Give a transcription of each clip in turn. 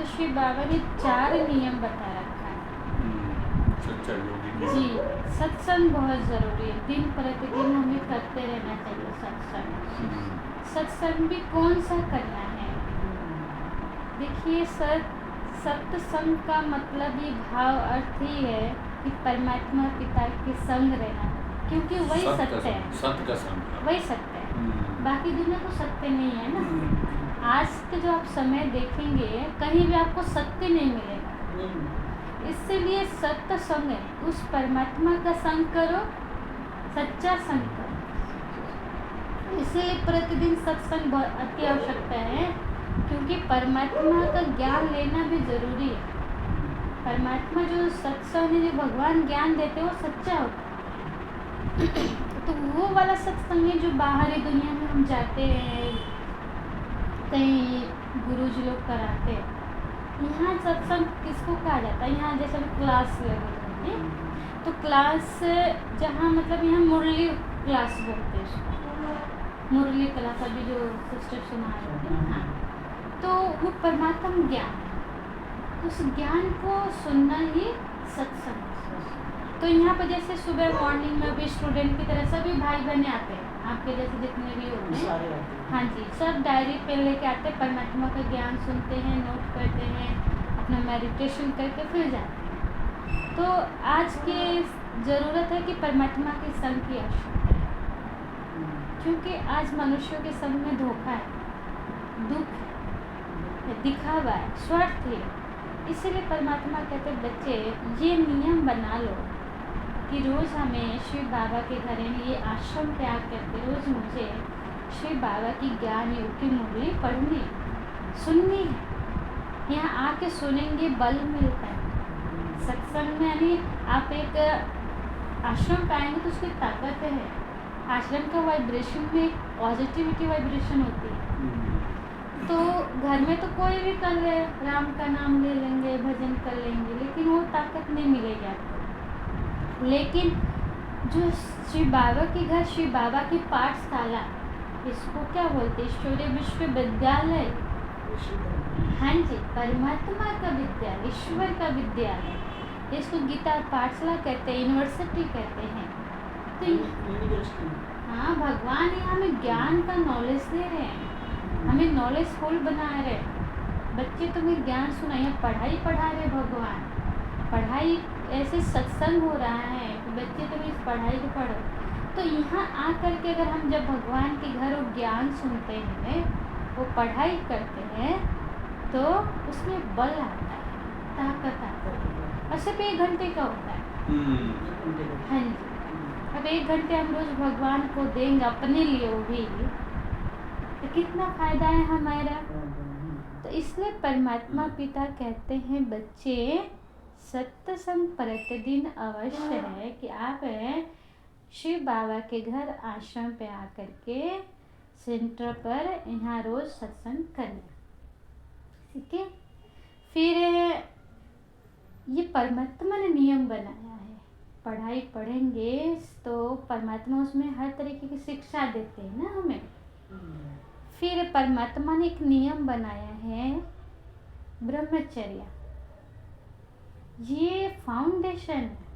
शिव बाबा ने 4 नियम बता रखा है। सच्चा योगी जी, सत्संग बहुत ज़रूरी है। दिन प्रतिदिन हमें करते रहना चाहिए सत्संग। सत्संग भी कौन सा करना है? देखिए, सत्संग का मतलब ही भाव अर्थ ही है कि परमात्मा पिता के संग रहना, क्योंकि वही सत्य है। सत्य का संग, वही सत्य है। बाकी दुनिया तो सत्य नहीं है ना। आज के जो आप समय देखेंगे कहीं भी आपको सत्य नहीं मिलेगा। इसलिए सत्य संग है, उस परमात्मा का संग करो, सच्चा संग करो। इसलिए प्रतिदिन सत्संग बहुत अति आवश्यकता है, क्योंकि परमात्मा का ज्ञान लेना भी जरूरी है। परमात्मा जो सत्संग है, जो भगवान ज्ञान देते हैं, वो सच्चा होता है। तो वो वाला सत्संग है जो बाहरी दुनिया में हम जाते हैं, कहीं गुरुजी लोग कराते हैं। यहाँ सत्संग किसको कहा जाता है? यहाँ जैसे क्लास लगे हैं, तो क्लास जहाँ मतलब यहाँ मुरली क्लास बोलते हैं, मुरली क्लास अभी जो सिस्टर सुना रहे थे। हाँ, तो वो परमात्मा ज्ञान, उस ज्ञान को सुनना ही सत्संग। तो यहाँ पर जैसे सुबह मॉर्निंग में भी स्टूडेंट की तरह सभी भाई बहने आते हैं, आपके जैसे जितने भी होते हैं। हाँ जी, सब डायरी पे लेके आते हैं, परमात्मा का ज्ञान सुनते हैं, नोट करते हैं, अपना मेडिटेशन करके फिर जाते हैं। तो आज की ज़रूरत है कि परमात्मा के संग की आवश्यकता है, क्योंकि आज मनुष्यों के संग में धोखा है, दुख है, दिखावा है, स्वार्थ है। इसीलिए परमात्मा कहते हैं, बच्चे ये नियम बना लो कि रोज़ हमें शिव बाबा के घर ये आश्रम त्याग करके रोज़ मुझे शिव बाबा की ज्ञान योग की मुरली पढ़नी, सुननी है। यहाँ आके सुनेंगे, बल मिलता है सत्संग में। यानी आप एक आश्रम पे आएंगे तो उसकी ताकत है। आश्रम का वाइब्रेशन में पॉजिटिविटी वाइब्रेशन होती है। तो घर में तो कोई भी कर ले, राम का नाम ले लेंगे, भजन कर लेंगे, लेकिन वो ताकत नहीं मिलेगी आपको। लेकिन जो शिव बाबा के घर, शिव बाबा की पाठशाला, इसको क्या बोलते हैं? ईश्वरीय विश्वविद्यालय। हाँ जी, परमात्मा का विद्यालय, ईश्वर का विद्यालय, इसको गीता पाठशाला कहते हैं, यूनिवर्सिटी कहते हैं। तो हाँ, भगवान यहाँ हमें ज्ञान का नॉलेज दे रहे हैं, हमें नॉलेजफुल बना रहे हैं। बच्चे तुम्हें ज्ञान सुनाइए, पढ़ाई पढ़ा रहे भगवान। पढ़ाई ऐसे सत्संग हो रहा है कि बच्चे तुम इस पढ़ाई को पढ़ो। तो यहाँ आकर के अगर हम जब भगवान के घर वो ज्ञान सुनते हैं, वो पढ़ाई करते हैं, तो उसमें बल आता है, ताकत आती है। और सिर्फ 1 घंटे का होता है। हाँ जी, अब 1 घंटे हम रोज भगवान को देंगे अपने लिए, वो भी तो कितना फायदा है हमारा। तो इसलिए परमात्मा पिता कहते हैं, बच्चे सत्संग प्रतिदिन अवश्य है कि आप शिव बाबा के घर आश्रम पे आकर के सेंटर पर यहाँ रोज सत्संग करें। ठीक है, फिर ये परमात्मा ने नियम बनाया है। पढ़ाई पढ़ेंगे तो परमात्मा उसमें हर तरीके की शिक्षा देते हैं ना हमें। फिर परमात्मा ने एक नियम बनाया है, ब्रह्मचर्य। ये फाउंडेशन है।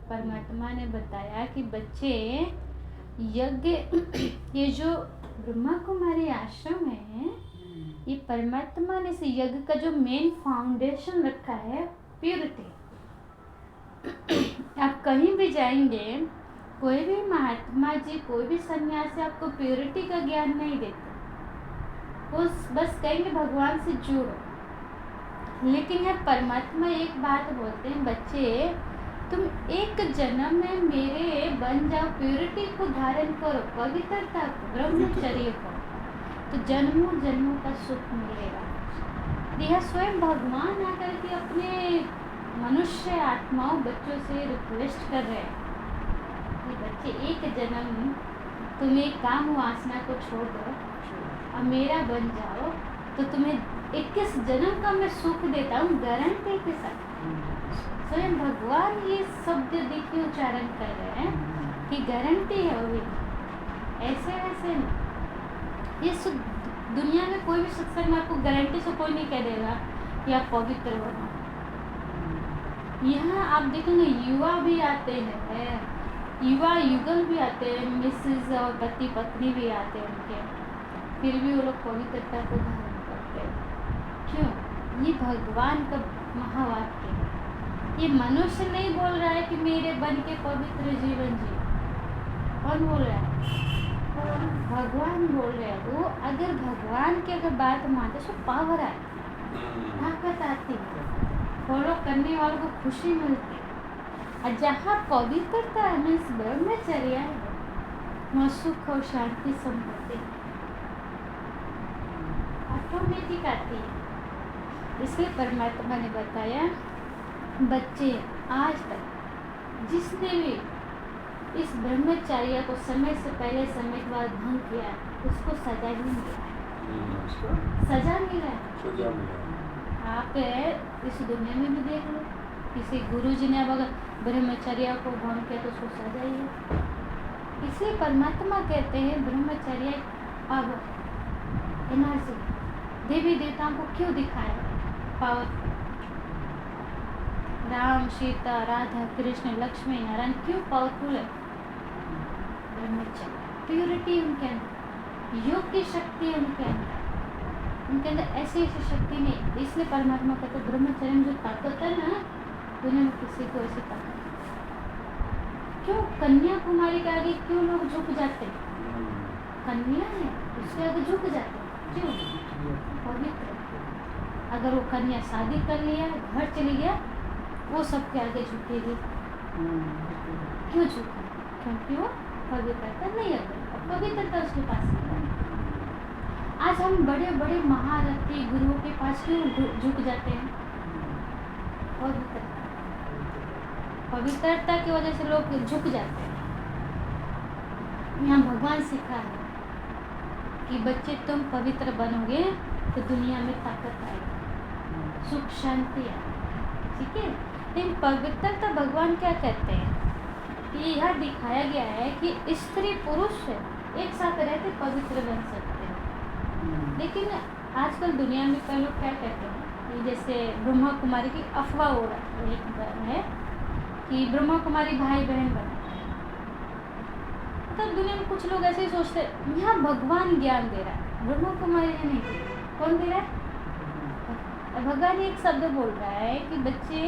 परमात्मा ने बताया कि बच्चे यज्ञ, ये जो ब्रह्मा कुमारी आश्रम है, ये परमात्मा ने इस यज्ञ का जो मेन फाउंडेशन रखा है, प्योरिटी। आप कहीं भी जाएंगे, कोई भी महात्मा जी, कोई भी सन्यासी आपको प्योरिटी का ज्ञान नहीं देते। वो बस कहेंगे भगवान से जुड़ो। लेकिन यह परमात्मा एक बात बोलते हैं, बच्चे तुम एक जन्म में मेरे बन जाओ, प्योरिटी को धारण करो, पवित्रता को, ब्रह्मचर्य को, तो जन्मों जन्मों का सुख मिलेगा। यह स्वयं भगवान आकर के अपने मनुष्य आत्माओं बच्चों से रिक्वेस्ट कर रहे हैं कि बच्चे एक जन्म तुम एक काम वासना को छोड़ दो और मेरा बन जाओ, तो तुम्हें 21 जन्म का मैं सुख देता हूँ, गारंटी के साथ। स्वयं भगवान ये शब्द देखिए उच्चारण कर रहे हैं कि गारंटी है। वो भी ऐसे वैसे नहीं, ये दुनिया में कोई भी सत्संग में आपको गारंटी से कोई नहीं कह देगा या पवित्र बनो। यहाँ आप देखेंगे युवा भी आते हैं, युवा युगल भी आते हैं, मिसेज और पति पत्नी भी आते हैं उनके, फिर भी वो लोग पवित्रता को धारण करते हैं। क्यों? ये भगवान का महावाक्य है। ये मनुष्य नहीं बोल रहा है कि मेरे बन के पवित्र जीवन जी। कौन बोल रहा है? भगवान बोल रहे हैं। वो अगर भगवान की अगर बात मानते तो पावर आए, ताकत आती है, फॉलो करने वालों को खुशी मिलती है। और जहाँ पवित्रता है मीन्स ब्रह्मचर्य है, वहाँ सुख और शांति संपत्ति ऑटोमेटिक आती है। इसलिए परमात्मा ने बताया बच्चे आज तक जिसने भी इस ब्रह्मचर्य को समय से पहले समय के बाद भंग किया उसको सजा ही मिला है। सजा मिला है। आप इस दुनिया में भी देख लो, किसी गुरु जी ने अब अगर ब्रह्मचर्य को भंग किया तो उसको सजा ही है। इसलिए परमात्मा कहते हैं ब्रह्मचर्य अब एनर्जी देवी देवताओं को क्यों दिखाया पावर। राम सीता राधा कृष्ण लक्ष्मी नारायण क्यों पावरफुल है? ब्रह्मचर्य, प्योरिटी उनके अंदर, योग की शक्ति है उनके अंदर ऐसी शक्ति नहीं। इसलिए परमात्मा कहते ब्रह्मचर्य में जो ताकत है ना, दुनिया में किसी को ऐसी ताकत। क्यों कन्याकुमारी के आगे क्यों लोग झुक जाते हैं? कन्या है उसके आगे झुक जाते हैं। क्यों? पवित्र। अगर वो कन्या शादी कर लिया, घर चली गया, वो सबके आगे झुकेगी। क्यों झुके? क्योंकि वो पवित्रता नहीं है, पवित्रता उसके पास नहीं है। आज हम बड़े बड़े महारथी गुरुओं के पास क्यों झुक जाते हैं? पवित्रता की वजह से लोग झुक जाते हैं। यहाँ भगवान सिखा है कि बच्चे तुम पवित्र बनोगे तो दुनिया में ताकत आएगी, सुख शांति आएगी। ठीक है। लेकिन पवित्रता भगवान क्या कहते हैं कि यह दिखाया गया है कि स्त्री पुरुष एक साथ रहते पवित्र बन सकते हैं। लेकिन आजकल दुनिया में कई लोग क्या कहते हैं कि जैसे ब्रह्मा कुमारी की अफवाह हो रहा है कि ब्रह्मा कुमारी भाई बहन बनाते हैं। मतलब दुनिया में कुछ लोग ऐसे ही सोचते हैं। यहाँ भगवान ज्ञान दे रहा है, ब्रह्मा कुमारी ने नहीं, कौन दे रहा है? भगवान एक शब्द बोल रहा है कि बच्चे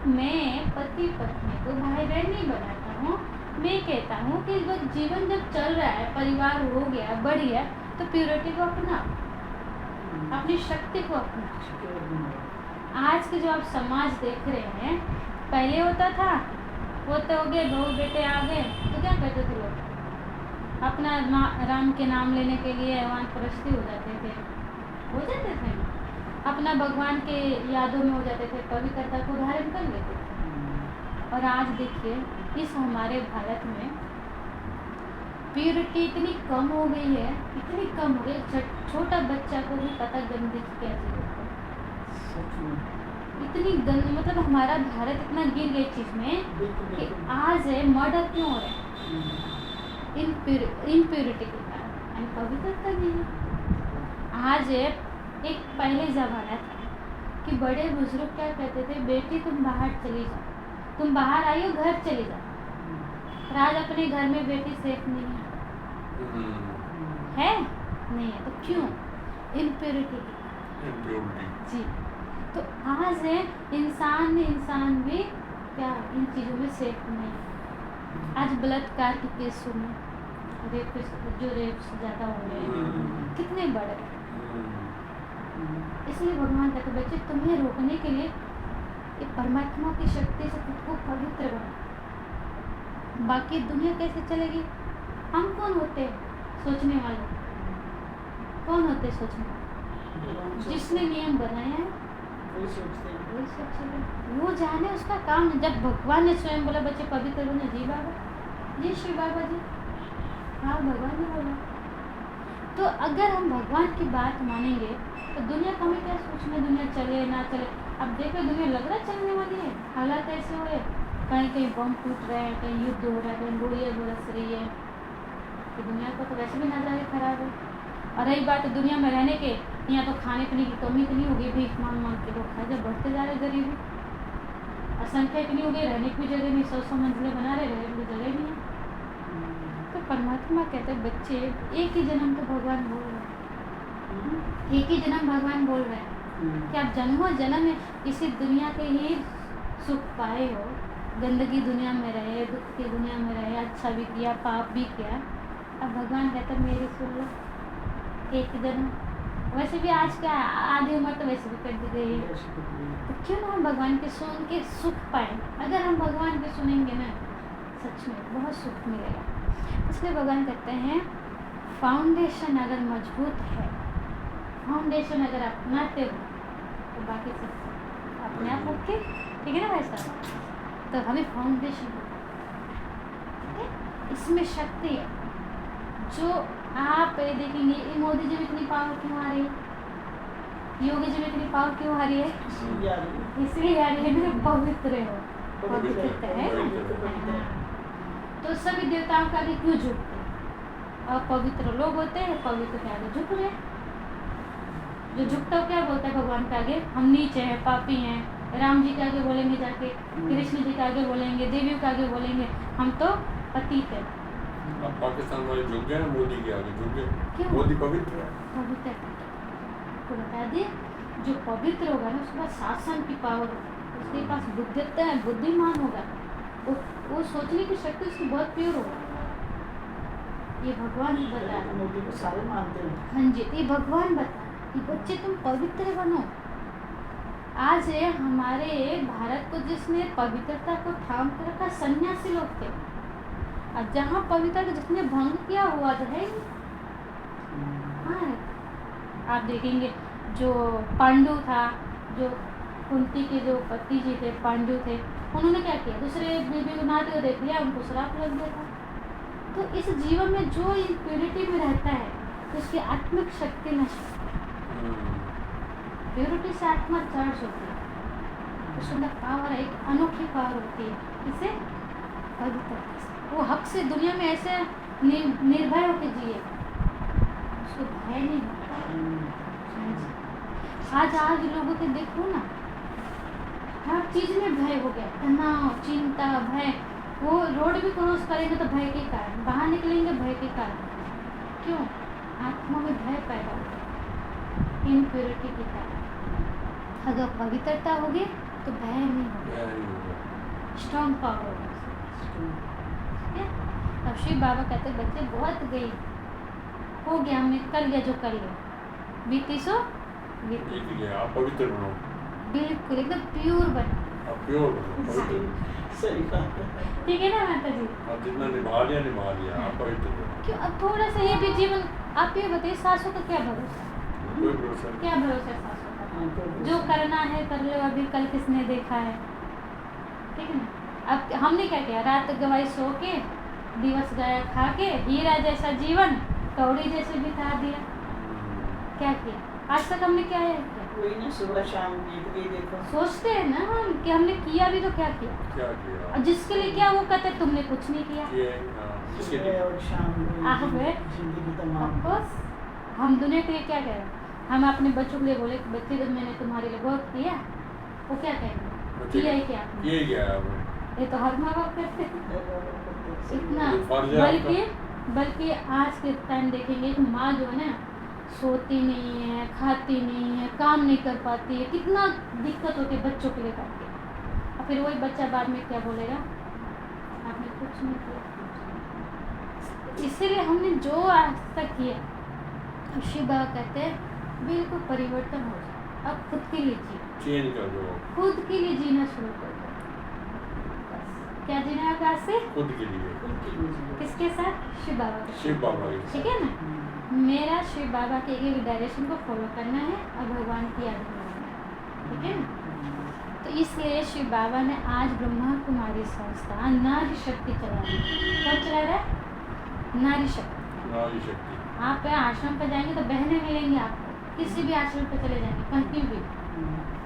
मैं पति पत्नी को भाई बहन नहीं बनाता हूँ। मैं कहता हूँ कि जीवन जब चल रहा है, परिवार हो गया, बढ़ गया, तो प्योरिटी को अपना, अपनी शक्ति को अपना। आज के जो आप समाज देख रहे हैं, पहले होता था वो तो हो गए बहू बेटे आ गए तो क्या करते थे लोग? अपना राम के नाम लेने के लिए भगवान परस्ती हो जाते थे, अपना भगवान के यादों में हो जाते थे, पवित्रता को धारण कर लेते थे। और आज देखिए इस हमारे भारत में प्योरिटी इतनी कम हो गई है, इतनी कम हो गई, छोटा बच्चा को भी पता गंदगी क्या चीज़ है। इतनी गंदी, मतलब हमारा भारत इतना गिर गई चीज़ में कि आज है मर्डर क्यों हो रहा है? इम्प्योरिटी के कारण, पवित्रता नहीं है। आज है एक पहले ज़माना था कि बड़े बुजुर्ग क्या कहते थे, बेटी तुम बाहर चली जाओ, तुम बाहर आई हो घर चली जाओ। और आज अपने घर में बेटी सेफ नहीं है नहीं है। तो क्यों? इम्प्योरिटी जी। तो आज है इंसान भी क्या इन चीज़ों में सेफ नहीं है। आज बलात्कार के केस सुनो, रेप ज़्यादा हो रहे हैं, कितने बड़े। इसलिए भगवान कहते बच्चे तुम्हें रोकने के लिए ये परमात्मा की शक्ति से खुद को पवित्र बनो। बाकी दुनिया कैसे चलेगी? हम कौन होते हैं सोचने वाले? कौन होते सोचने वाले? जिसने नियम बनाया है वही सोचेगा, वो जाने उसका काम। जब भगवान ने स्वयं बोला बच्चे पवित्र बनो, जी बाबा, जी शिव बाबा जी, हाँ भगवान ने बोला। तो अगर हम भगवान की बात मानेंगे तो दुनिया का हमें क्या सोचना, दुनिया चले ना चले। अब देखो दुनिया लग रहा है चलने वाली है, हालात ऐसे हो रहे, कहीं कहीं बम फूट रहे हैं, कहीं युद्ध हो रहा है, कहीं गोलियाँ बरस रही है। कि दुनिया को तो वैसे भी नजर खराब है। और रही बात दुनिया में रहने के, यहाँ तो खाने पीने की कमी इतनी होगी, भीख मांग मांग के लोग खाए, जब बढ़ते जा रहे गरीबी, असंख्या इतनी हो गई, रहने की भी जगह नहीं, 100 मंजिलें बना रहे, रहने की जगह नहीं है। तो परमात्मा कहते हैं बच्चे एक ही जन्म तो भगवान बोल रहे हैं, एक ही जन्म भगवान बोल रहे हैं कि आप जन्मों जन्म में इसी दुनिया के ही सुख पाए हो, गंदगी दुनिया में रहे, दुख की दुनिया में रहे, अच्छा भी किया पाप भी किया, अब भगवान कहते हैं मेरी सुन लो, एक ही जन्म। वैसे भी आज क्या आधी उम्र तो वैसे भी कर दी गई है, तो क्यों ना हम भगवान के सुन के सुख पाए। अगर हम भगवान के सुनेंगे ना, सच में बहुत सुख मिलेगा। इसलिए भगवान कहते हैं फाउंडेशन अगर मजबूत है, फाउंडेशन अगर अपनाते हो तो बाकी सब अपने आप ओके, ठीक है ना भाई साहब। तो हमें फाउंडेशन, ठीक है, इसमें शक्ति है। जो आप देखेंगे ये मोदी जी में इतनी पावर क्यों आ रही है, योगी जी में इतनी पावर क्यों आ रही है, इसलिए आ रही है ना, पवित्र हो, पवित्र है ना। तो सभी देवताओं का आगे क्यों झुकते हैं, और पवित्र लोग होते हैं, पवित्र के आगे झुक रहे। जो झुकता हो क्या बोलता है भगवान के आगे, हम नीचे हैं, पापी हैं। राम जी के आगे बोलेंगे जाके, कृष्ण जी के आगे बोलेंगे, देवियों के आगे बोलेंगे, हम तो पतित है। अब पाकिस्तान वाले झुक गए ना, मोदी के आगे झुक गए, क्यों? मोदी पवित्र है, पवित्र है। आपको बता दिए जो पवित्र होगा ना उसके पास शासन की पावर होगी, उसके पास बुद्धिमत्ता है, बुद्धिमान होगा, वो सोचने की शक्ति उसकी बहुत प्योर होगा। ये भगवान ही बता रहे, मोदी को सारे मानते हैं। हाँ जी, ये भगवान बता रहे कि बच्चे तुम पवित्र बनो। आज हमारे भारत को जिसने पवित्रता को थाम कर रखा सन्यासी लोग थे, और जहाँ पवित्रता को जिसने भंग किया हुआ तो है ही। हाँ, आप देखेंगे जो पांडु था, जो कुंती के जो पति जी थे, पांडु थे, उन्होंने क्या किया, दूसरे बीवी को नाते को देख लिया, उनको श्राप लग गया था। तो इस जीवन में जो इम्प्योरिटी में रहता है तो उसकी आत्मिक शक्ति नष्ट होती है। प्योरिटी से आत्मा चार्ज होती है, उसके अंदर पावर है, एक अनोखी पावर होती है, इसे पवित्रता से वो हक से दुनिया में ऐसे निर्भय होकर जिए, उसको भय नहीं होता। आज लोगों के देखो ना, हर चीज में भय हो गया, तनाव, चिंता, भय। वो रोड भी क्रॉस करेंगे तो भय के कारण, बाहर निकलेंगे भय के कारण। क्यों? आत्मा में भय पैदा होता है, इम्प्योरिटी के कारण। अगर पवित्रता होगी तो भय नहीं होगा, स्ट्रॉन्ग पावर होगा। अब शिव बाबा कहते बच्चे बहुत गई, हो गया, हमने कर लिया जो कर लिया, बीती सो बीती, आप पवित्र बनो, बिल्कुल एकदम प्योर बनो, आप प्योर बनो, पवित्र। सही बात है, ठीक है ना माता जी। आप जितना निभा लिया, आप पवित्र बनो। क्यों? अब थोड़ा सा ये भी जीवन, आप ये बताइए सासों का क्या भरोसा, कोई भरोसा नहीं। क्या भरोसा है सासों का? जो करना है कर लो, अभी कल किसने देखा है, ठीक है ना। अब हमने क्या किया, रात गवाई सो के, दिवस गया खा के, हीरा जैसा जीवन कौड़ी जैसे बिता दिया। क्या किया आज तक हमने, क्या है किया? वही ना, सुबह शाम देखो, सोचते हैं ना हम कि हमने किया भी तो क्या किया, क्या किया, और जिसके लिए किया वो कहते तुमने कुछ नहीं किया। जिसके लिए सुबह और शाम आहवे जिंदगी तमाम। बस हम दुनिया के लिए क्या कह रहे हैं, हम अपने बच्चों के लिए बोले कि बच्चे जब मैंने तुम्हारे लिए बहुत किया, वो क्या कहेंगे, किया ही क्या आपने? ये क्या है, ये तो हर माँ बाप करते हैं इतना। ये फर्ज है बल्कि आज के टाइम देखेंगे एक माँ जो है ना, सोती नहीं है, खाती नहीं है, काम नहीं कर पाती है, कितना दिक्कत होती है बच्चों के लिए करके, और फिर वही बच्चा बाद में क्या बोलेगा, आपने कुछ नहीं किया। इसीलिए हमने जो आज तक किया, शिव बाबा कहते हैं बिल्कुल परिवर्तन हो जाए, अब खुद के लिए जियो, चेंज कर दो, खुद के लिए जीना शुरू कर दो। क्या जीना है आज से? खुद के लिए, किसके साथ? शिव बाबा के शिव बाबा के। ठीक है ना। मेरा शिव बाबा के एक डायरेक्शन को फॉलो करना है और भगवान की आज्ञा मानना है, ठीक है ना। तो इसलिए शिव बाबा ने आज ब्रह्मा कुमारी संस्था नारी शक्ति चला दी। कौन चला रहा है? नारी शक्ति। नारी शक्ति। आप आश्रम पे जाएंगे तो बहनें मिलेंगी आपको, किसी भी आश्रम पे चले जाएंगे,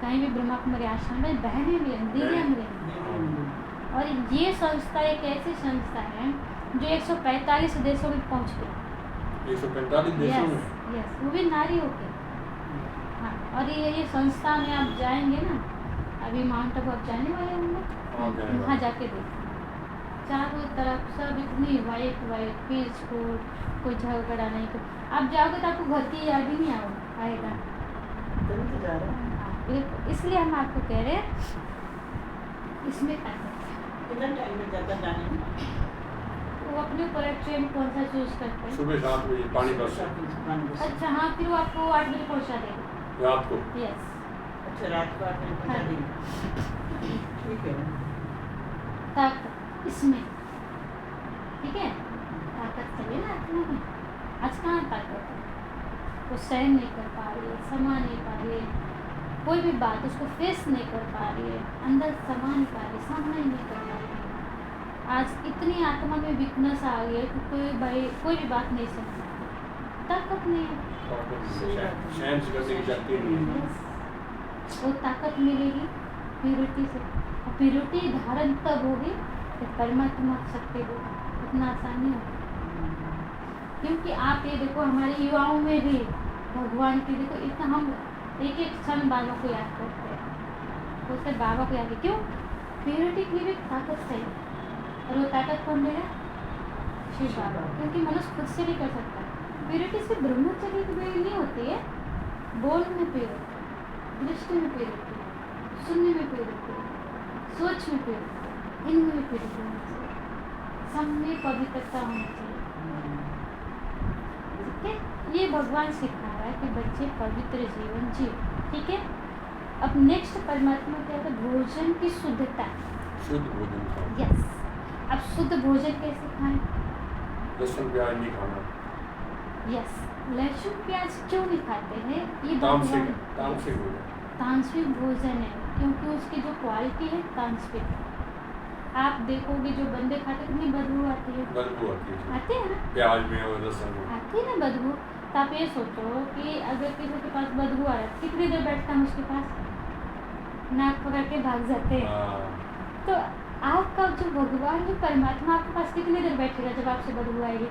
कहीं भी ब्रह्मा कुमारी आश्रम में बहनें मिलेंगी, दीदियाँ मिलेंगी। और ये संस्था एक ऐसी संस्था है जो 145 देशों में पहुंच गई। 145 देशों में? यस, वो भी नारी होके। और ये संस्था में आप जाएंगे ना, अभी माउंट आबू आप जाने वाले होंगे, हाँ, जाने वहाँ वाले। जाके देखो चारों तरफ सब इतनी वाइट वाइट पीसफुल, कोई झगड़ा नहीं। तो आप जाओगे तो आपको घर की याद ही नहीं आएगा। तभी तो जा रहे हैं। हाँ, बिल्कुल, इसलिए हम आपको कह रहे हैं इसमें ताकत है। कितना टाइम लग जाता है जाने में? वो अपने ऊपर है, ट्रेन कौन सा चूज करते हैं। सुबह 7 बजे पानीपत से, अच्छा हाँ, फिर वो आपको 8 बजे पहुँचा देगा। रात को। यस, अच्छा, रात को 8 बजे पहुंचा देंगे। ठीक है। ताकत इसमें, ठीक है, ताकत चाहिए ना आत्मा में। आज कहाँ ताकत है, वो सहन नहीं कर पा रही है, समा नहीं पा रही है, कोई भी बात उसको फेस नहीं कर पा रही है, अंदर समा नहीं पा रही, सामना ही नहीं कर पा रही है। आज इतनी आत्मा में वीकनेस आ गई है कि कोई भी बात नहीं सुन सकता, ताकत नहीं है। सहन से करने की शक्ति नहीं है। Yes, वो ताकत मिलेगी प्यूरिटी से, और प्यूरिटी धारण तब होगी जब परमात्मा शक्ति होगी। इतना आसान नहीं होगा, क्योंकि आप ये देखो हमारे युवाओं में भी भगवान की देखो इतना, हम एक एक क्षण बाबा को याद करते हैं, उससे बाबा को याद, क्यों? प्यूरिटी की भी ताकत चाहिए, और वो ताकत कौन देगा? शिव बाबा, क्योंकि मनुष्य खुद से नहीं कर सकता। प्यूरिटी सिर्फ ब्रह्मचर्य की प्यूरिटी नहीं होती है, बोल में प्यूरिटी, दृष्टि में प्यूरिटी, सुनने में प्यूरिटी, सोच में प्यूरिटी, इनमें भी प्यूरिटी होनी चाहिए, सब में पवित्रता होनी चाहिए। ठीक है, ये भगवान सिखा रहा है कि बच्चे पवित्र जीवन जियो। ठीक है, अब नेक्स्ट परमात्मा क्या है? भोजन की शुद्धता। शुद्ध भोजन खाओ। यस, अब शुद्ध भोजन कैसे खाएं? लहसुन प्याज नहीं खाना। यस, लहसुन प्याज क्यों नहीं खाते हैं? ये तामसिक भगवान भोजन। तामसिक भोजन है, क्योंकि उसकी जो क्वालिटी है तामसिक है। आप देखोगे जो बंदे खाते कितनी बदबू आती है, बदबू आती है आती है ना, प्याज में और लहसुन में। आती है ना बदबू। तो आप ये सोचो कि अगर किसी के पास बदबू आ रहा है, कितनी देर बैठता हम उसके पास, नाक पकड़ के भाग जाते हैं। हाँ, तो आपका जो भगवान जो परमात्मा आपके पास कितनी देर बैठेगा जब आपसे बदबू आएगी?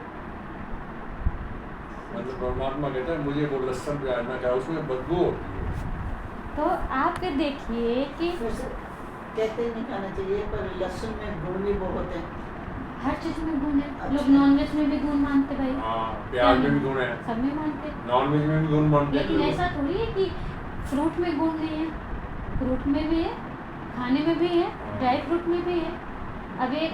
मतलब परमात्मा कहता है मुझे वो लहसुन प्याज ना खाओ, उसमें बदबू होती है। तो आप ये देखिए कि वैसे कहते ही नहीं खाना चाहिए, पर लहसुन में गुण भी बहुत है। हर चीज में गुण है। लोग अच्छा। नॉनवेज में भी गुण मानते भाई, हाँ, प्याज में भी गुण है, सब में मानते, नॉनवेज में भी गुण मानते हैं लेकिन लोग। ऐसा थोड़ी है कि फ्रूट में गुण नहीं है। फ्रूट में भी है, खाने में भी है, ड्राई फ्रूट में भी है। अब ये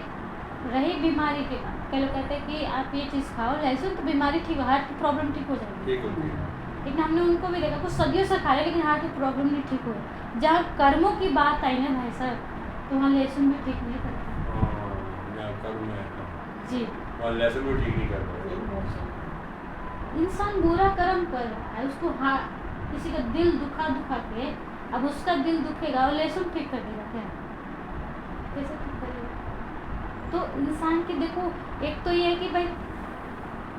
रही बीमारी के बाद, कई लोग कहते हैं कि आप ये चीज़ खाओ लहसुन तो बीमारी ठीक, हार्ट की प्रॉब्लम ठीक हो जाएगी। ठीक होती है। लेकिन हमने उनको भी देखा कुछ सदियों से खा रहे, लेकिन हार्ट की प्रॉब्लम नहीं ठीक हो। जहाँ कर्मों की बात आई ना भाई साहब, तो वहाँ लहसुन भी ठीक नहीं करता। हाँ, मैं करूँ मैं जी, और लहसुन भी ठीक नहीं करता। इंसान बुरा कर्म कर रहा है, उसको किसी का दिल दुखा के, अब उसका दिल दुखेगा और लहसुन ठीक कर देगा क्या? कैसे ठीक करेगा? तो इंसान की देखो, एक तो ये है कि भाई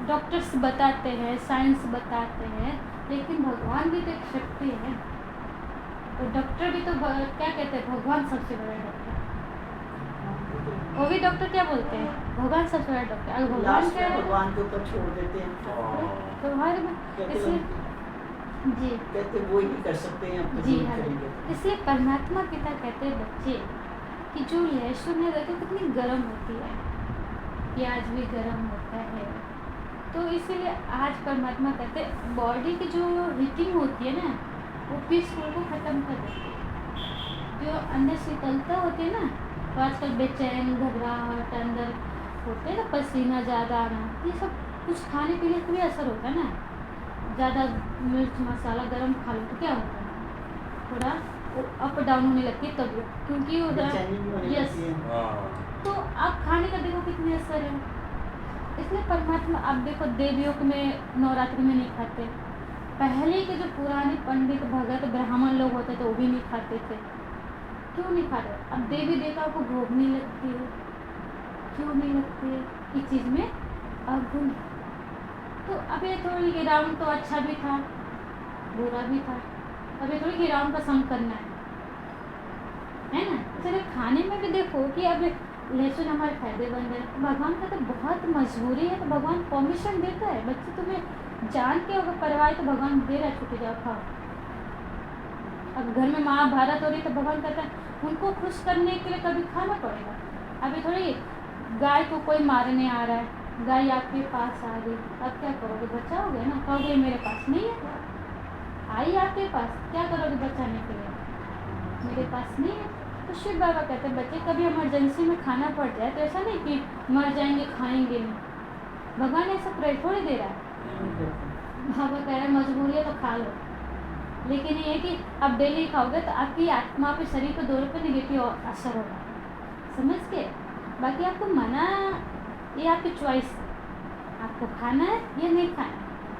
डॉक्टर्स बताते हैं, साइंस बताते हैं, लेकिन भगवान भी तो एक शक्ति है। तो डॉक्टर भी तो क्या कहते हैं, भगवान सबसे बड़ा डॉक्टर। वो भी डॉक्टर क्या बोलते हैं, भगवान सबसे बड़ा डॉक्टर। अगर भगवान लास्ट क्या में है भगवान के ऊपर छोड़ देते हैं। हाँ, तो हमारे में कहते इसलिए हैं जी कहते वो ही कर सकते हैं, अपने जी जीवन हाँ, करेंगे। इसलिए परमात्मा पिता कहते हैं बच्चे कि जो लहसुन है देखो कितनी गर्म होती है, प्याज भी गर्म होता है। तो इसीलिए आज परमात्मा कहते हैं बॉडी की जो हीटिंग होती है ना, वो पीसफुल को ख़त्म कर देती है। जो अंदर शीतलता होती है ना, तो आजकल बेचैन घबराहट अंदर होते हैं ना, पसीना ज़्यादा आना, ये सब कुछ खाने पीने का भी असर होता है ना। ज़्यादा मिर्च मसाला गरम खा लो तो क्या होता है, थोड़ा अप डाउन होने लगती है तबीयत, क्योंकि बेचैनी भी होने यस, लगती है। हाँ, तो आप खाने का देखो कितनी असर है। इसलिए परमात्मा आप देखो देवयोग में नवरात्रि में नहीं खाते, पहले के जो पुराने पंडित भगत ब्राह्मण लोग होते थे वो भी नहीं खाते थे। क्यों नहीं खाते? अब देवी देवता को भोग नहीं लगती है, क्यों नहीं लगती है? इस चीज़ में अवगुण है। तो अब ये थोड़ी कि रावण तो अच्छा भी था बुरा भी था, अब ये थोड़ी कि रावण का संग करना है ना। चलो खाने में भी देखो कि अब लहसुन हमारे फायदेमंद है, भगवान का तो बहुत मजबूरी है तो भगवान परमिशन देता है। बच्चे तुम्हें जान के अगर करवाए तो भगवान दे रहा है, छुट्टी जाओ खाओ, अब घर में महाभारत हो रही तो भगवान कहता है उनको खुश करने के लिए कभी खाना पड़ेगा। अभी थोड़ी गाय को कोई मारने आ रहा है, गाय आपके पास आ गई, अब क्या करोगे? बचाओगे ना, कहोगे मेरे पास नहीं है, आई आपके पास, क्या करोगे बचाने के लिए? मेरे पास नहीं है। तो शिव बाबा कहते हैं बच्चे कभी इमरजेंसी में खाना पड़ जाए तो ऐसा नहीं कि मर जाएंगे खाएंगे नहीं, भगवान ऐसा प्रेयर थोड़ी दे रहा है। बाबा कह रहे हैं मजबूरी है तो खा लो, लेकिन ये कि आप डेली खाओगे तो आपकी आत्मा पे, शरीर पे, दोनों पे निगेटिव असर होगा, समझ के। बाकी आपको मना, ये आपकी चॉइस है, आपको खाना है या नहीं खाना,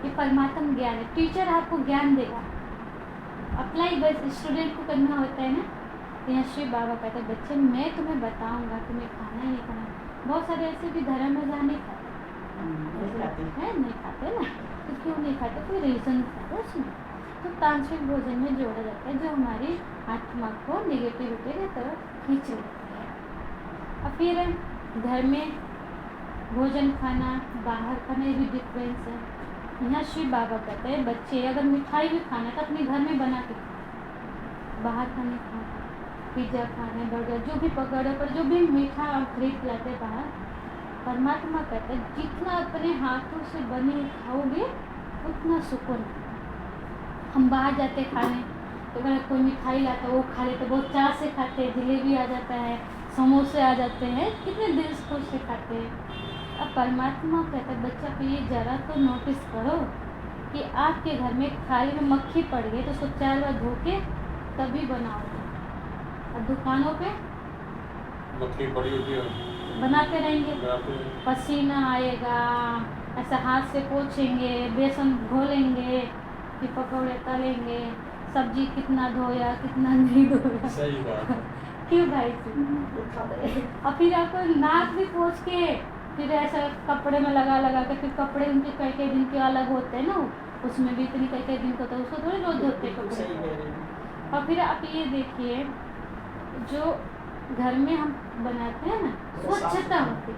ये परमात्मा ज्ञान है। टीचर आपको ज्ञान देगा, अप्लाई बस स्टूडेंट को करना होता है ना। तो यहाँ शिव बाबा कहते हैं बच्चे मैं तुम्हें बताऊंगा तुम्हें खाना ही नहीं खाना। बहुत सारे ऐसे भी धर्म में जहाँ नहीं खाते हैं, नहीं खाते ना, तो क्यों नहीं खाते? कोई रीज़न है उसमें। तो तांत्रिक भोजन में जोड़ा जाता है जो हमारी आत्मा को निगेटिविटी की तरफ खींच लेती है। और फिर घर में भोजन खाना, बाहर खाना, ये भी डिफरेंस है। यहाँ शिव बाबा कहते हैं बच्चे अगर मिठाई भी खाना है तो अपने घर में बना के खाओ, बाहर का नहीं खाओ। पिज्ज़ा खाना, बर्गर, जो भी पकौड़े पर जो भी मीठा आप खरीद लाते बाहर, परमात्मा कहते हैं जितना अपने हाथों से बने खाओगे उतना सुकून। हम बाहर जाते खाने तो अगर कोई मिठाई लाता है वो खा लेते, बहुत चाह से खाते हैं, जलेबी आ जाता है, समोसे आ जाते हैं, कितने दिल से खाते हैं। अब परमात्मा कहता है बच्चा को ये ज़रा तो नोटिस करो कि आपके घर में थाली में मक्खी पड़ गई तो उसको 4 बार धो के तभी बनाओगे। और दुकानों पे मक्खी पड़ी होती है, बनाते रहेंगे, पसीना आएगा, ऐसा हाथ से पोछेंगे, बेसन घोलेंगे, कि पकौड़े तलेंगे, सब्जी कितना धोया कितना नहीं धोया। सही बात है। क्यों भाई जी? और फिर आपको नाक भी पोछ के फिर ऐसा कपड़े में लगा लगा के, फिर कपड़े उनके कई दिन के अलग होते हैं ना, उसमें भी इतनी कई दिन होता है, उसको थोड़ी रोज धोते कपड़े। और फिर आप ये देखिए जो घर में हम बनाते हैं ना, स्वच्छता होती है,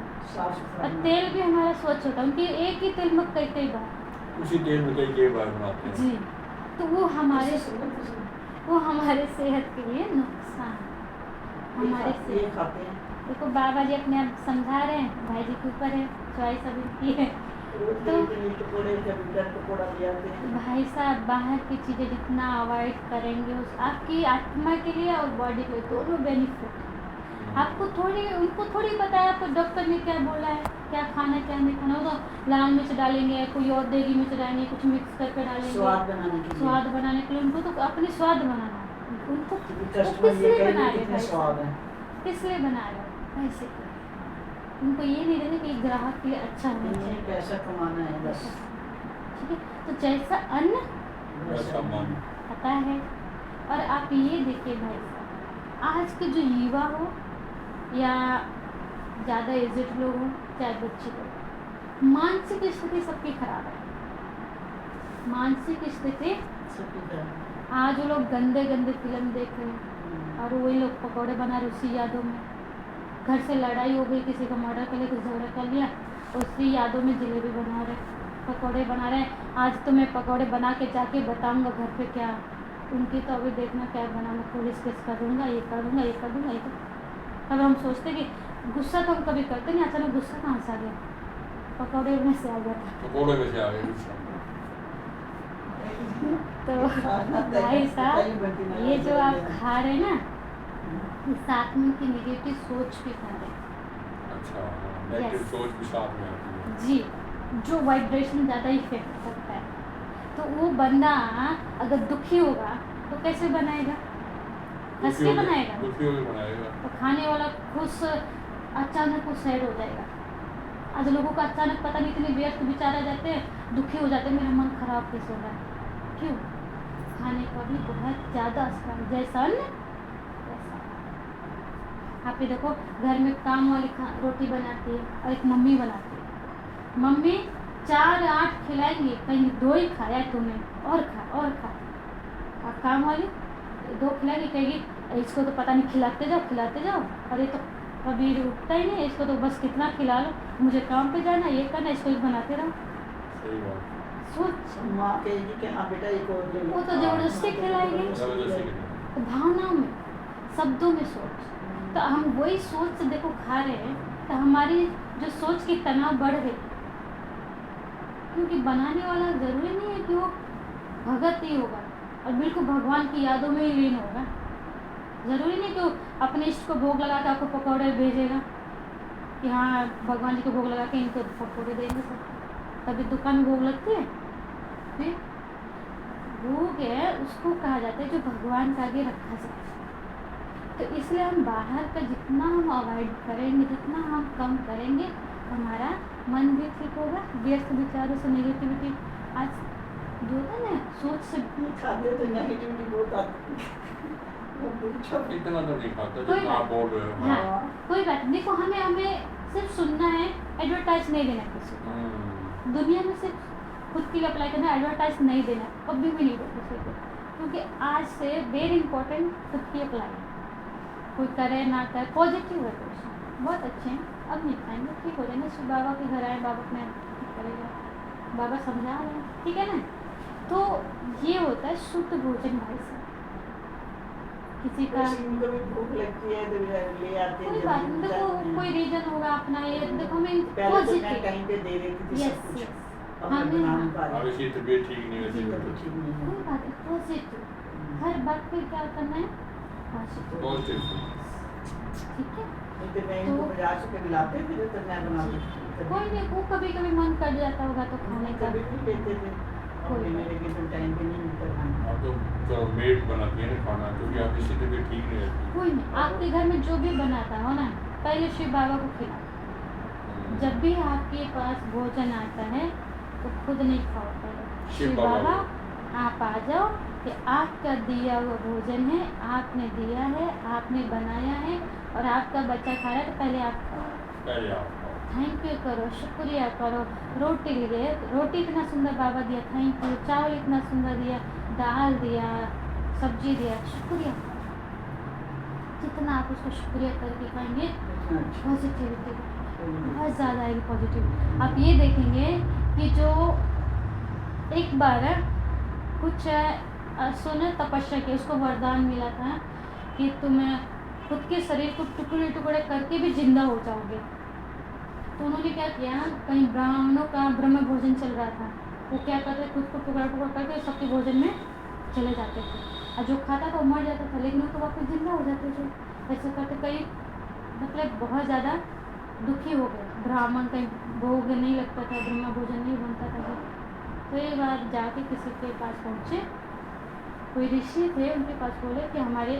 और तेल भी हमारा स्वच्छ होता है। उनकी एक ही तेल में कई बार उसी तेल में कई बार बनाते हैं जी, तो वो हमारे सेहत के लिए नुकसान, हमारे सेहत खाते हैं। देखो बाबा जी अपने आप समझा रहे हैं, भाई जी के ऊपर है, चॉइस अभी की है। तो भाई साहब बाहर की चीज़ें जितना अवॉइड करेंगे उस आपकी आत्मा के लिए और बॉडी के लिए दोनों बेनिफिट। आपको उनको थोड़ी पता है आपको डॉक्टर ने क्या बोला है, क्या खाना क्या नहीं खाना। वो तो लाल मिर्च डालेंगे, कोई और देगी मिर्च डालेंगे, कुछ मिक्स करके डालेंगे स्वाद बनाने के लिए। उनको तो अपने स्वाद बनाना है, उनको किस लिए बना रहे हैं, किस लिए बना रहे हैं ऐसे। उनको ये नहीं रहता कि ग्राहक के लिए अच्छा होना चाहिए, पैसा कमाना है बस, ठीक है। तो जैसा अन्न वैसा मन पता है। और आप ये देखिए भाई साहब, आज के जो युवा हो या ज़्यादा एजेड लोग हो चाहे बच्चे लोग, मानसिक स्थिति सबकी खराब है। मानसिक स्थिति आज वो लोग गंदे फिल्म देख रहे हैं और वही लोग पकौड़े बना रहे उसी यादों में। घर से लड़ाई हो गई, किसी का मर्डर कर लिया, किसी झगड़ा कर लिया, उसी यादों में जलेबी बना रहे, पकौड़े बना रहे हैं। आज तो मैं पकौड़े बना के जाके बताऊंगा घर पे क्या, उनकी तो अभी देखना क्या बनाना, पुलिस केस करूँगा, ये करूँगा, ये कर दूँगा, ये कर। तब हम सोचते कि गुस्सा तो हम कभी करते नहीं, अचानक गुस्सा कहाँ से आ गया, पकौड़े में से आ गया था, पकौड़े में से आ गया। तो भाई साहब ये जो आप खा रहे ना, साथ में उनकी निगेटिव सोच भी खा रहे हैं। अच्छा, नेगेटिव सोच भी साथ में आती है जी, जो वाइब्रेशन ज़्यादा इफेक्ट करता है। तो वो बंदा अगर दुखी होगा तो कैसे बनाएगा, हंस के बनाएगा, तो खाने वाला खुश अचानक वो सैड हो जाएगा। आज लोगों का अचानक पता नहीं इतने व्यस्त बेचारा जाते हैं, दुखी हो जाते हैं, मेरा मन खराब कैसे हो रहा है, क्यों? खाने का भी बहुत ज़्यादा असर, जैसा अन्न वैसा। आप ये देखो घर में काम वाली रोटी बनाती है और एक मम्मी बनाती है। मम्मी 4-8 खिलाएंगी, कहीं 2 ही खाया तूने, और खा। और काम वाली 2 खिलाएगी, कहेगी इसको तो पता नहीं खिलाते जाओ, और ये तो कभी उठता ही नहीं, इसको तो बस कितना खिला लो, मुझे काम पे जाना, ये करना, इसको बनाते रहो। सही बात। सोच, माँ कहेगी कि हाँ बेटा एक और, वो तो जबरदस्ती खिलाएगी। तो भावनाओं में, शब्दों में सोच, तो हम वही सोच से देखो खा रहे हैं, तो हमारी जो सोच की तनाव बढ़ रही, क्योंकि बनाने वाला ज़रूरी नहीं है कि वो भगत ही होगा और बिल्कुल भगवान की यादों में ही लीन होगा। ज़रूरी नहीं कि वो अपने इष्ट को भोग लगा के आपको पकौड़े भेजेगा कि हाँ भगवान जी को भोग लगा के इनको पकौड़े देंगे सब। कभी दुकान में भोग लगती है, फिर भोग है उसको कहा जाता है जो भगवान के आगे रखा जाए। तो इसलिए हम बाहर का जितना हम अवॉइड करेंगे, जितना हम कम करेंगे, हमारा मन भी ठीक होगा। व्यस्त विचारों से, नेगेटिविटी, आज जो होता है ना सोच से, खाते तो नेगेटिविटी बहुत आती है। वो पूछो इतना तो नहीं खाता कोई जितना आप बात बोल रहे हो। हाँ कोई बात नहीं। देखो हमें सिर्फ सुनना है, एडवर्टाइज नहीं देना किसी को। दुनिया में सिर्फ खुद के लिए अप्लाई करना, एडवर्टाइज नहीं देना, कभी भी नहीं दो किसी को, क्योंकि आज से वेरी इंपॉर्टेंट खुद की अप्लाई। कोई करे ना करे, पॉजिटिव वाइब्रेशन बहुत अच्छे हैं। अब नहीं खाएंगे, ठीक हो जाएंगे। शिव बाबा के घर आए, बाबा अपने ठीक करेगा, बाबा समझा रहे हैं, ठीक है ना। तो ये होता है शुद्ध भोजन भाई साहब। किसी का इनको भी भूख लगती है तो ले आते हैं। कोई बात नहीं, देखो कोई रीजन होगा अपना। ये देखो हमें पहले तो मैं पॉजिटिव, टाइम पे दे रही थी सब यस कुछ। यस, अब मैं हमें बना नहीं पा अब रही। इसकी तबीयत ठीक नहीं किसी का तो रहती। ठीक नहीं है। कोई बात नहीं, पॉजिटिव। हर बात पे क्या करना है, पॉजिटिव, पॉजिटिव। ठीक है। नहीं तो मैं इनको 50 रुपए दिलाते थे तो मैं बनाती थी। कोई नहीं, वो कभी कभी मन कर जाता होगा तो खाने का। कभी भी लेते थे। कोई और मेरे के तो टाइम पे नहीं मिलता खाना। आप तो मेड बनाती है ना खाना, क्योंकि आप इसकी तबीयत ठीक नहीं रहती। कोई नहीं, आपके घर में जो भी बनाता हो ना, पहले शिव बाबा को खिलाओ। जब भी आपके पास भोजन आता है तो खुद नहीं खाओ, पहले शिव शिव बाबा बाबा आप आ जाओ कि आपका दिया हुआ भोजन है, आपने दिया है, आपने बनाया है और आपका बच्चा खा रहा है, तो पहले आप खाओ, पहले आप थैंक यू करो, शुक्रिया करो। रोटी लिए, रोटी इतना सुंदर बाबा दिया, थैंक यू। चावल इतना सुंदर दिया, दाल दिया, सब्जी दिया, शुक्रिया। जितना आप उसको शुक्रिया करके खाएंगे, पॉजिटिविटी बहुत ज़्यादा आएगी, पॉजिटिव। आप ये देखेंगे कि जो एक बार कुछ सुने तपस्या की, उसको वरदान मिला था कि तुम्हें खुद के शरीर को टुकड़े टुकड़े करके भी जिंदा हो जाओगे। तो उन्होंने क्या किया, कहीं ब्राह्मणों का ब्रह्म भोजन चल रहा था, वो क्या करते, खुद को टुकड़ा टुकड़ा करके सबके भोजन में चले जाते थे, और जो खाता था वो मर जाता था, लेकिन वो तो वापस जिंदा हो जाते थे। ऐसे करते कई मतलब बहुत ज़्यादा दुखी हो गए। ब्राह्मण कहीं भोग नहीं लगता था, ब्रह्म भोजन नहीं बनता था। तो एक बार जाके किसी के पास पहुँचे, कोई ऋषि थे, उनके पास बोले कि हमारे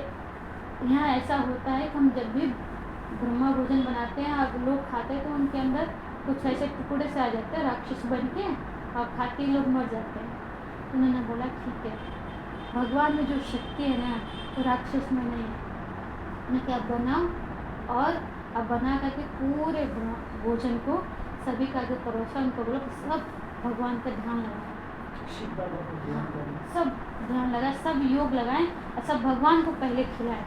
यहाँ ऐसा होता है कि हम जब भी ब्रह्मा भोजन बनाते हैं और लोग खाते हैं तो उनके अंदर कुछ ऐसे टुकड़े से आ जाते हैं राक्षस बन के, और खाते ही लोग मर जाते हैं। तो उन्होंने बोला ठीक है, भगवान में जो शक्ति है ना तो राक्षस में नहीं है। उन्हें क्या बनाओ, और अब बना करके पूरे भोजन को सभी का आगे परोसा, उनको बोलो कि सब भगवान का ध्यान लगाए, शिव बाबा को ध्यान करें। सब ध्यान लगाए, सब योग लगाएं और सब भगवान को पहले खिलाएं,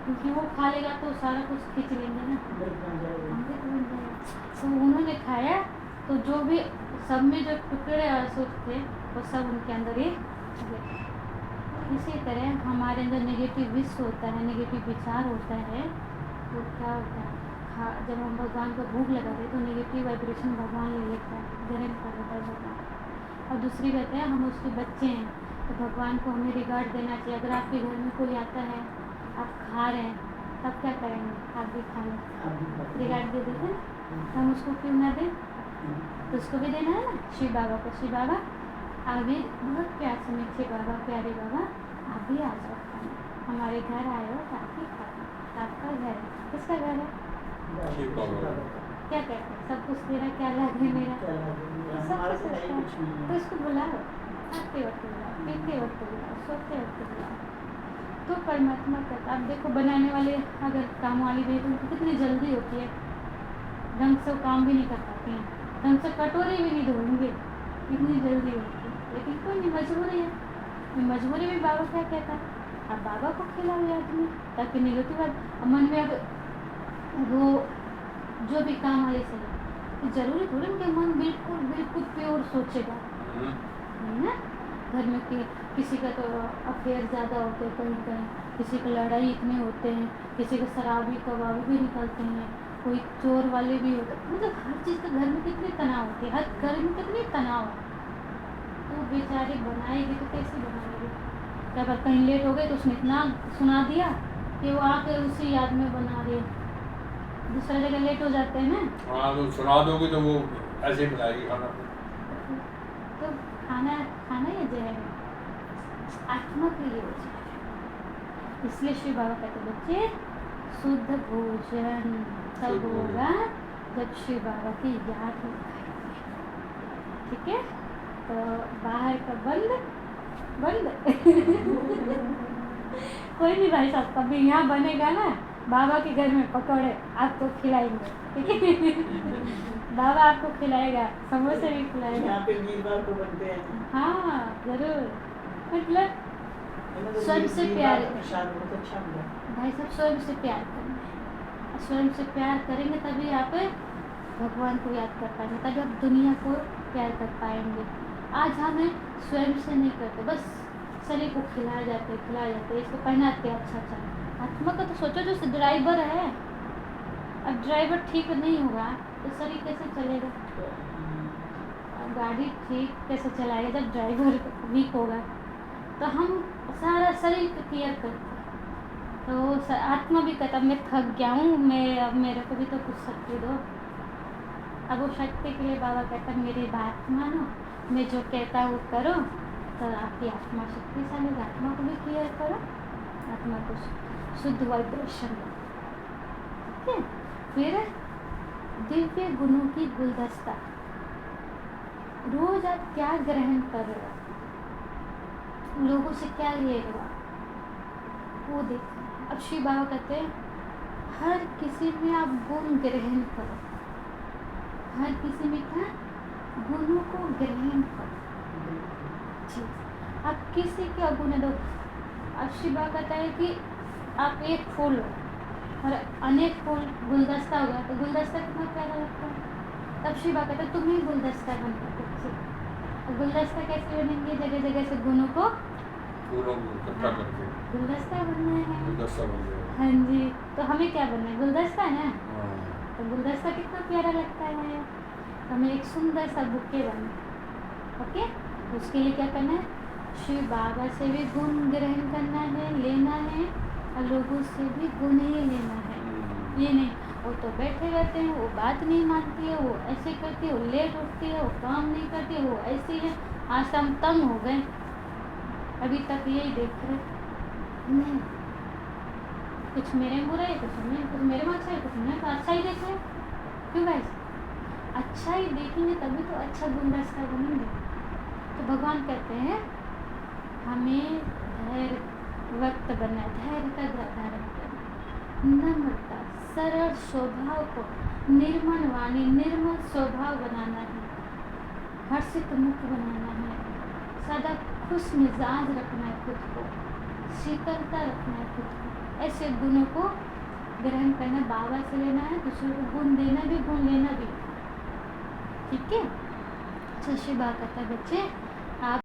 क्योंकि वो खा लेगा तो सारा कुछ खींच लेंगे ना, अमृत बन जाएगा। अमृत बन जाएगा। तो उन्होंने खाया तो जो भी सब में जो टुकड़े अशुद्ध थे वो सब उनके अंदर ही चले गए। इसी तरह हमारे अंदर नेगेटिव विश्व होता है, नेगेटिव विचार होता है, तो क्या होता है, जब हम भगवान को भूख लगाते तो नेगेटिव वाइब्रेशन भगवान ले लेता है, ग्रहण कर लेता है भगवान। और दूसरी बात है, हम उसके बच्चे हैं तो भगवान को हमें रिगार्ड देना चाहिए। अगर आपके घर में कोई आता है, आप खा रहे हैं, तब क्या करेंगे, आप भी खा लें, रिगार्ड दे देते हैं, हम उसको क्यों ना दें, तो उसको भी देना है ना शिव बाबा को। शिव बाबा आप भी बहुत प्यार से मीठे बाबा, प्यारे बाबा आप भी आ जाओ खाने, हमारे घर आए हो तो आप ही खाओ, आपका घर है, किसका घर है, शिव बाबा। क्या कहते हैं, सब कुछ तेरा क्या लाग है मेरा, सब हमारे कुछ से नहीं कुछ अच्छा। नहीं तो है। इसको बुलाओ, खाते वक्त बुलाओ, पीते वक्त बुलाओ, सोते वक्त बुलाओ, तो परमात्मा कहता। आप देखो बनाने वाले अगर काम वाली भी उनको कितनी जल्दी होती है, ढंग से वो काम भी नहीं कर पाते हैं, ढंग से कटोरे भी नहीं धोएंगे, इतनी जल्दी होती है, लेकिन कोई नहीं, मजबूरी है। मजबूरी में बाबा क्या कहता है, आप बाबा को खिलाओ याद में, ताकि नेगेटिव मन में अब वो जो भी काम वाले से तो जरूरी थोड़ी उनके मन बिल्कुल बिल्कुल प्योर सोचेगा, नहीं ना। घर में कि किसी का तो अफेयर ज़्यादा होते हैं कहीं कहीं, किसी का लड़ाई इतने होते हैं, किसी का शराबी कबाबी भी निकलते हैं, कोई चोर वाले भी होते हैं। मतलब हर चीज़ का घर में कितनी तनाव होती है, हर घर में कितनी तनाव है। तो बेचारे बनाएगी तो कैसे बनाएगी? क्या अगर कहीं लेट हो गए तो उसने इतना सुना दिया कि वो आकर उसी याद में बना रही है। दूसरा जगह लेट हो जाते हैं ना, हाँ तो सुना दोगे तो वो ऐसे ही बनाएगी खाना। तो खाना खाना या जहर है, आत्मा के लिए हो जाए। इसलिए शिव बाबा कहते बच्चे शुद्ध भोजन तब होगा जब शिव बाबा की याद होगा। ठीक है, तो बाहर का बंद बंद कोई नहीं भाई साहब, कभी यहाँ बनेगा ना बाबा के घर में पकौड़े आपको खिलाएंगे। ठीक है बाबा आपको खिलाएगा, समोसे भी खिलाएगा। यहाँ पे वीरवार को बनते हैं। हाँ जरूर, मतलब स्वयं से प्यार प्रसाद बहुत अच्छा मिला। भाई साहब, स्वयं से प्यार करना है। स्वयं से प्यार करेंगे तभी आप भगवान को याद कर पाएंगे, तभी आप दुनिया को प्यार कर पाएंगे। आज हमें स्वयं से नहीं करते, बस शरीर को खिलाए जाते इसको पहनाते अच्छा अच्छा। आत्मा का तो सोचो, जो ड्राइवर है, अब ड्राइवर ठीक नहीं होगा तो शरीर कैसे चलेगा? गाड़ी ठीक कैसे चलाएगा जब ड्राइवर वीक होगा? तो हम सारा शरीर को केयर करते हैं। तो आत्मा भी कहता मैं थक गया हूँ, मैं अब मेरे को भी तो कुछ शक्ति दो। अब वो शक्ति के लिए बाबा कहता मेरी बात मानो, मैं जो कहता हूँ करो, तो आपकी आत्मा शक्तिशाली होगी। आत्मा को भी केयर करो, आत्मा को शुद्ध वाइब्रेशन दो। ठीक है, फिर दिव्य गुणों की गुलदस्ता। रोज आप क्या ग्रहण कर रहे हो, लोगों से क्या लेगा वो देखो। अब शिव बाबा कहते हैं हर किसी में आप गुण ग्रहण करो, हर किसी में क्या गुणों को ग्रहण करो। जी, आप किसी का गुण दो। अब शिव बाबा कहता है कि आप एक फूल हो और अनेक फूल गुलदस्ता हो गया, तो गुलदस्ता कितना प्यारा लगता है। तब शिव बाबा कहता है तुम ही गुलदस्ता बन सकते। गुलदस्ता कैसे बनेंगे? जगह जगह से गुणों को इकट्ठा करके गुलदस्ता बनना है। गुलदस्ता बन गया। हाँ जी, तो हमें क्या बनना है? गुलदस्ता है ना। हाँ। तो गुलदस्ता कितना प्यारा लगता है, तो हमें एक सुंदर सा बुके बनना है। ओके, उसके लिए क्या करना है? शिव बाबा से भी गुण ग्रहण करना है, लेना है, और लोगों से भी गुण ही लेना है। ये नहीं वो तो बैठे रहते हैं, वो बात नहीं मानती है, वो ऐसे करती है, वो लेट उठती है, वो काम नहीं करती है, वो ऐसी है। आज हम तंग हो गए, अभी तक यही देख रहे नहीं, कुछ मेरे में बुरा है, कुछ मेरे में अच्छा है, कुछ में तो अच्छा ही देख रहे। क्यों गाइस? अच्छा ही देखेंगे तभी तो अच्छा गुलदस्ता बनेंगे। तो भगवान कहते हैं हमें धैर्य वक्त बनना है, धैर्य का धारण करना, नम्रता, सरल स्वभाव को, निर्मल वाणी, निर्मल स्वभाव बनाना है, हर्षित मुख बनाना है, सदा खुश मिजाज रखना है खुद को, शीतलता रखना है खुद को। ऐसे गुणों को ग्रहण करना, बाबा से लेना है, दूसरों को गुण देना भी, गुण लेना भी। ठीक है, शिव बाबा कहता है बच्चे